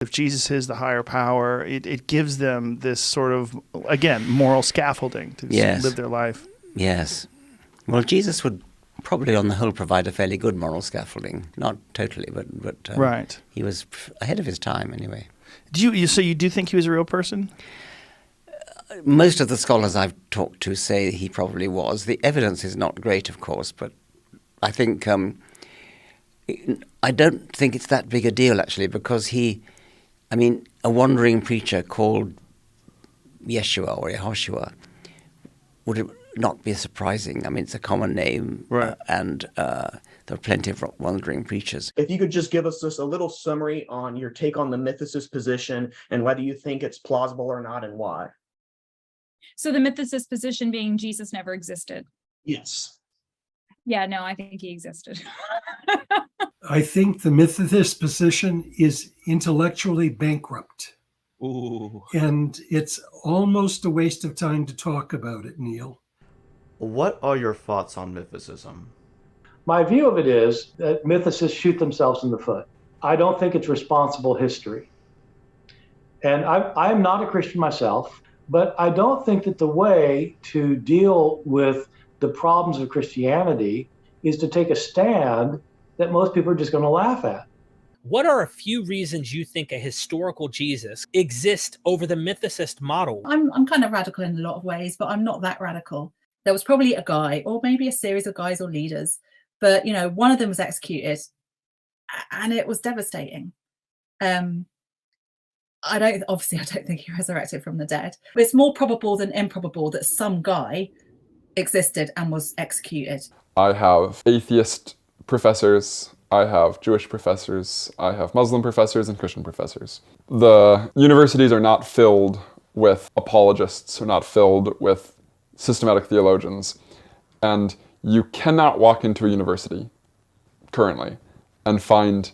If Jesus is the higher power, it gives them this sort of, again, moral scaffolding to live their life. Yes. Well, Jesus would probably on the whole provide a fairly good moral scaffolding. Not totally, but right. He was ahead of his time anyway. So you do think he was a real person? Most of the scholars I've talked to say he probably was. The evidence is not great, of course, but I think I don't think it's that big a deal, actually, because a wandering preacher called Yeshua or Yehoshua would not be surprising. I mean, it's a common name, right. And there are plenty of wandering preachers. If you could just give us just a little summary on your take on the mythicist position and whether you think it's plausible or not and why. So the mythicist position being Jesus never existed. Yes. Yeah, no, I think he existed. I think the mythicist position is intellectually bankrupt. Ooh. And it's almost a waste of time to talk about it, Neil. What are your thoughts on mythicism? My view of it is that mythicists shoot themselves in the foot. I don't think it's responsible history. And I'm not a Christian myself, but I don't think that the way to deal with the problems of Christianity is to take a stand that most people are just going to laugh at. What are a few reasons you think a historical Jesus exists over the mythicist model? I'm kind of radical in a lot of ways, but I'm not that radical. There was probably a guy, or maybe a series of guys or leaders, but one of them was executed, and it was devastating. I don't think he resurrected from the dead. But it's more probable than improbable that some guy existed and was executed. I have atheist professors, I have Jewish professors, I have Muslim professors and Christian professors. The universities are not filled with apologists, are not filled with systematic theologians. And you cannot walk into a university currently and find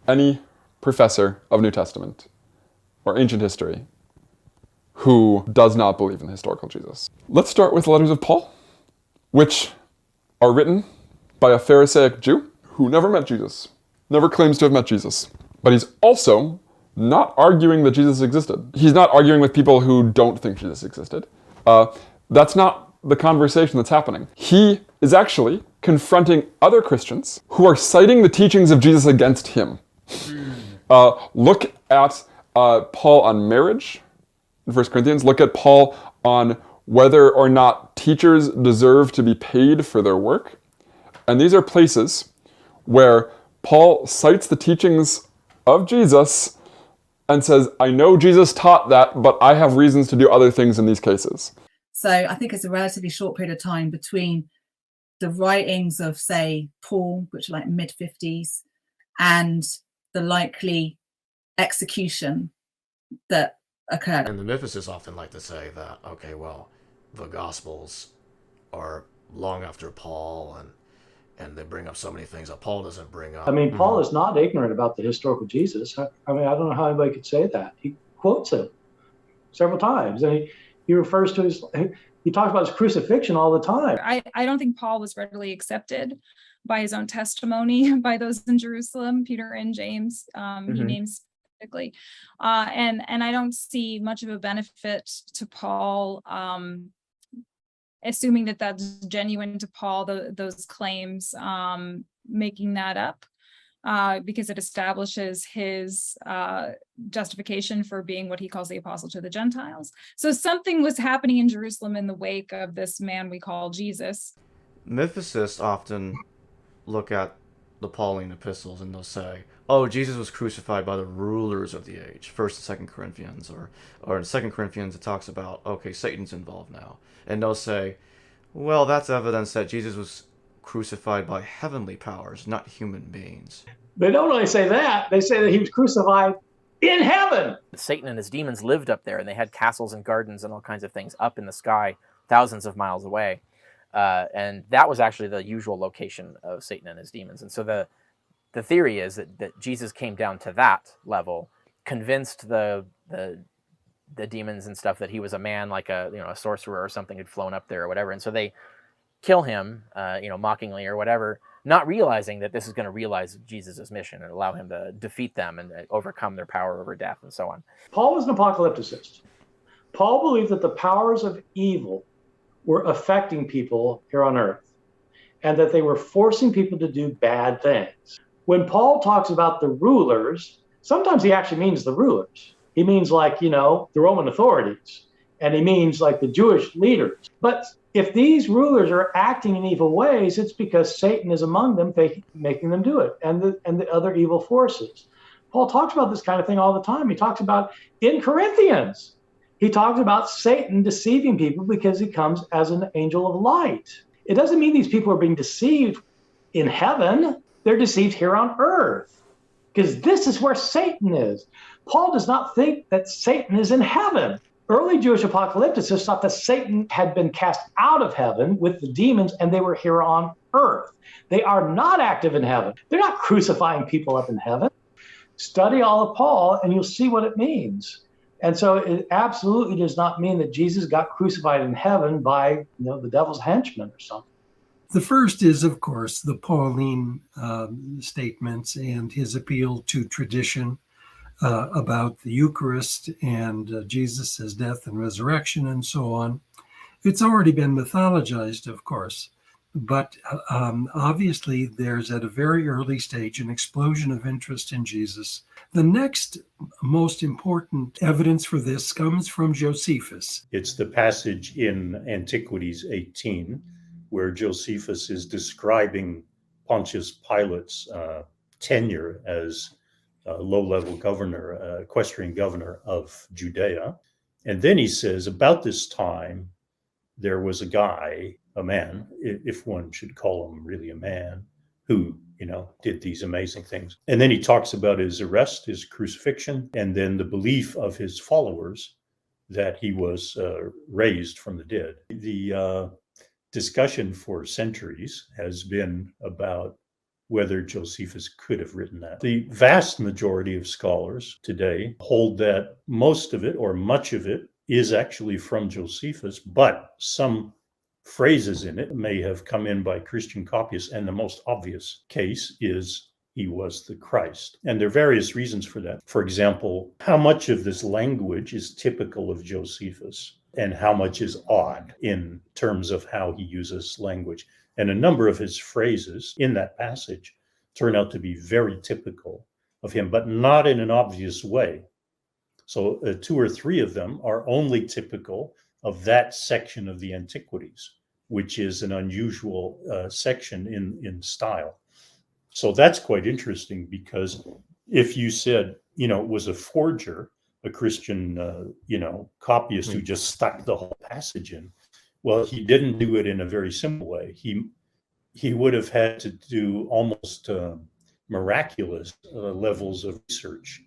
any professor of New Testament or ancient history who does not believe in the historical Jesus. Let's start with the letters of Paul, which are written by a Pharisaic Jew who never met Jesus, never claims to have met Jesus. But he's also not arguing that Jesus existed. He's not arguing with people who don't think Jesus existed. That's not the conversation that's happening. He is actually confronting other Christians who are citing the teachings of Jesus against him. Look at Paul on marriage in 1 Corinthians. Look at Paul on whether or not teachers deserve to be paid for their work. And these are places where Paul cites the teachings of Jesus and says, I know Jesus taught that, but I have reasons to do other things in these cases. So I think it's a relatively short period of time between the writings of, say, Paul, which are like mid-50s, and the likely execution that occurred. And the mythicists often like to say that, okay, well, the Gospels are long after Paul, and they bring up so many things that Paul doesn't bring up. I mean, Paul is not ignorant about the historical Jesus. I don't know how anybody could say that. He quotes him several times, and he refers to he talks about his crucifixion all the time. I don't think Paul was readily accepted by his own testimony by those in Jerusalem, Peter and James, he names specifically. And I don't see much of a benefit to Paul, assuming that that's genuine to Paul, those claims, making that up, because it establishes his justification for being what he calls the apostle to the Gentiles. So something was happening in Jerusalem in the wake of this man we call Jesus. Mythicists often look at the Pauline epistles and they'll say, oh, Jesus was crucified by the rulers of the age, 1st and 2nd Corinthians, or in 2nd Corinthians it talks about, okay, Satan's involved now. And they'll say, well, that's evidence that Jesus was crucified by heavenly powers, not human beings. They don't really say that. They say that he was crucified in heaven. Satan and his demons lived up there, and they had castles and gardens and all kinds of things up in the sky, thousands of miles away. And that was actually the usual location of Satan and his demons. And so the theory is that Jesus came down to that level, convinced the demons and stuff that he was a man, like a sorcerer or something had flown up there or whatever. And so they kill him, mockingly or whatever, not realizing that this is going to realize Jesus' mission and allow him to defeat them and overcome their power over death and so on. Paul was an apocalypticist. Paul believed that the powers of evil were affecting people here on earth and that they were forcing people to do bad things. When Paul talks about the rulers, sometimes he actually means the rulers. He means like, the Roman authorities, and he means like the Jewish leaders. But if these rulers are acting in evil ways, it's because Satan is among them, making them do it, and the other evil forces. Paul talks about this kind of thing all the time. He talks about, in Corinthians, he talks about Satan deceiving people because he comes as an angel of light. It doesn't mean these people are being deceived in heaven. They're deceived here on earth, because this is where Satan is. Paul does not think that Satan is in heaven. Early Jewish apocalypticists thought that Satan had been cast out of heaven with the demons and they were here on earth. They are not active in heaven. They're not crucifying people up in heaven. Study all of Paul and you'll see what it means. And so it absolutely does not mean that Jesus got crucified in heaven by, the devil's henchmen or something. The first is, of course, the Pauline statements and his appeal to tradition about the Eucharist and Jesus' death and resurrection and so on. It's already been mythologized, of course, but obviously there's at a very early stage an explosion of interest in Jesus. The next most important evidence for this comes from Josephus. It's the passage in Antiquities 18 where Josephus is describing Pontius Pilate's tenure as low-level governor, equestrian governor of Judea. And then he says, about this time, there was a guy, a man, if one should call him really a man, who, did these amazing things. And then he talks about his arrest, his crucifixion, and then the belief of his followers that he was raised from the dead. The discussion for centuries has been about whether Josephus could have written that. The vast majority of scholars today hold that most of it or much of it is actually from Josephus, but some phrases in it may have come in by Christian copyists, and the most obvious case is he was the Christ. And there are various reasons for that. For example, how much of this language is typical of Josephus and how much is odd in terms of how he uses language. And a number of his phrases in that passage turn out to be very typical of him, but not in an obvious way. So 2 or 3 of them are only typical of that section of the Antiquities, which is an unusual section in style. So that's quite interesting, because if you said, it was a forger, a Christian, copyist who just stuck the whole passage in, well, he didn't do it in a very simple way. He would have had to do almost miraculous levels of research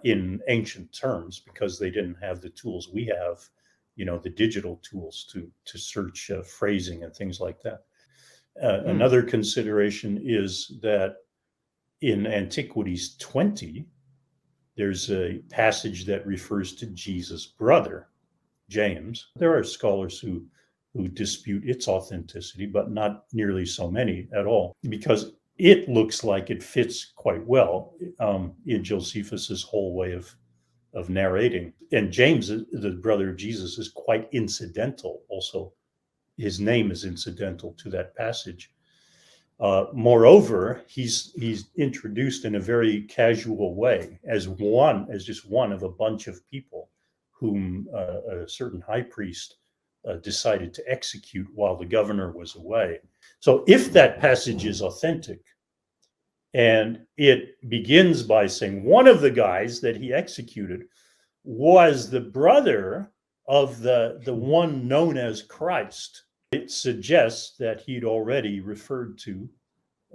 in ancient terms, because they didn't have the tools we have, the digital tools to search phrasing and things like that. Another consideration is that in Antiquities 20, there's a passage that refers to Jesus' brother, James. There are scholars who dispute its authenticity, but not nearly so many at all, because it looks like it fits quite well in Josephus's whole way of narrating. And James, the brother of Jesus, is quite incidental also. His name is incidental to that passage. Moreover, he's introduced in a very casual way as just one of a bunch of people whom a certain high priest decided to execute while the governor was away. So if that passage is authentic, and it begins by saying one of the guys that he executed was the brother of the one known as Christ, it suggests that he'd already referred to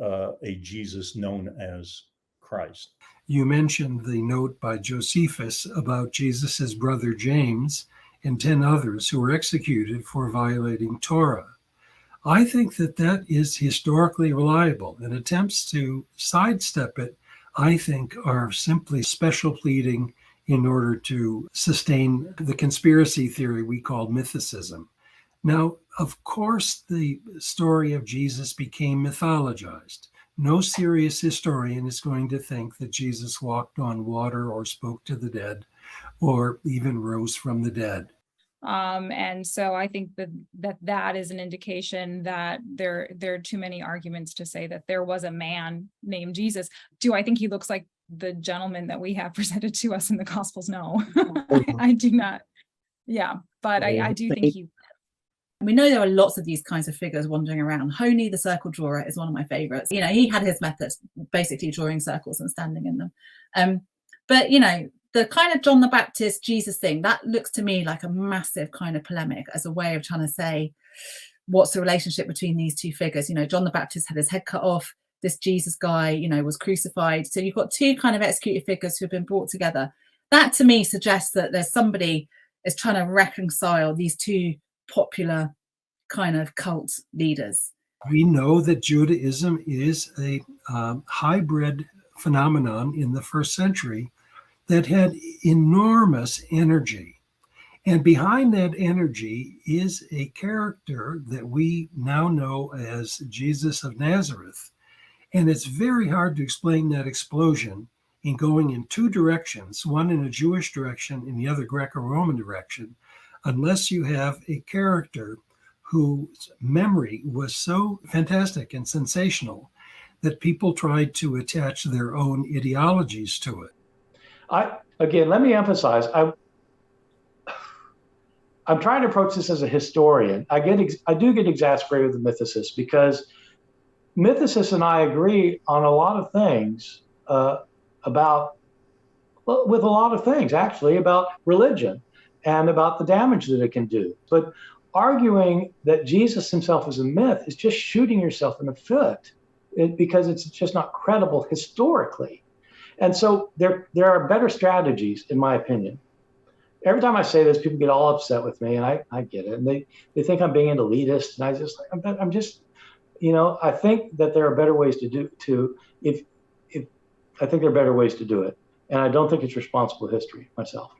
a Jesus known as Christ. You mentioned the note by Josephus about Jesus's brother James and 10 others who were executed for violating Torah. I think that is historically reliable, and attempts to sidestep it, I think, are simply special pleading in order to sustain the conspiracy theory we call mythicism. Now, of course, the story of Jesus became mythologized. No serious historian is going to think that Jesus walked on water or spoke to the dead or even rose from the dead. And so I think that is an indication that there are too many arguments to say that there was a man named Jesus. Do I think he looks like the gentleman that we have presented to us in the Gospels? No, I do not. Yeah, but I do think he. We know there are lots of these kinds of figures wandering around. Honey, the circle drawer, is one of my favorites. You know, he had his methods, basically drawing circles and standing in them. But, you know, the kind of John the Baptist Jesus thing, that looks to me like a massive kind of polemic as a way of trying to say, what's the relationship between these two figures? You know, John the Baptist had his head cut off. This Jesus guy, you know, was crucified. So you've got two kind of executed figures who have been brought together. That to me suggests that there's somebody is trying to reconcile these two popular kind of cult leaders. We know that Judaism is a hybrid phenomenon in the first century that had enormous energy. And behind that energy is a character that we now know as Jesus of Nazareth. And it's very hard to explain that explosion in going in two directions, one in a Jewish direction and the other Greco-Roman direction, unless you have a character whose memory was so fantastic and sensational that people tried to attach their own ideologies to it. Again, let me emphasize, I'm trying to approach this as a historian. I do get exasperated with the mythicists because mythicists and I agree on a lot of things with a lot of things, actually, about religion and about the damage that it can do. But arguing that Jesus himself is a myth is just shooting yourself in the foot because it's just not credible historically. And so there are better strategies, in my opinion. Every time I say this, people get all upset with me, and I get it. And they think I'm being an elitist, and I'm just, you know, I think that there are better ways to do I think there are better ways to do it. And I don't think it's responsible history myself.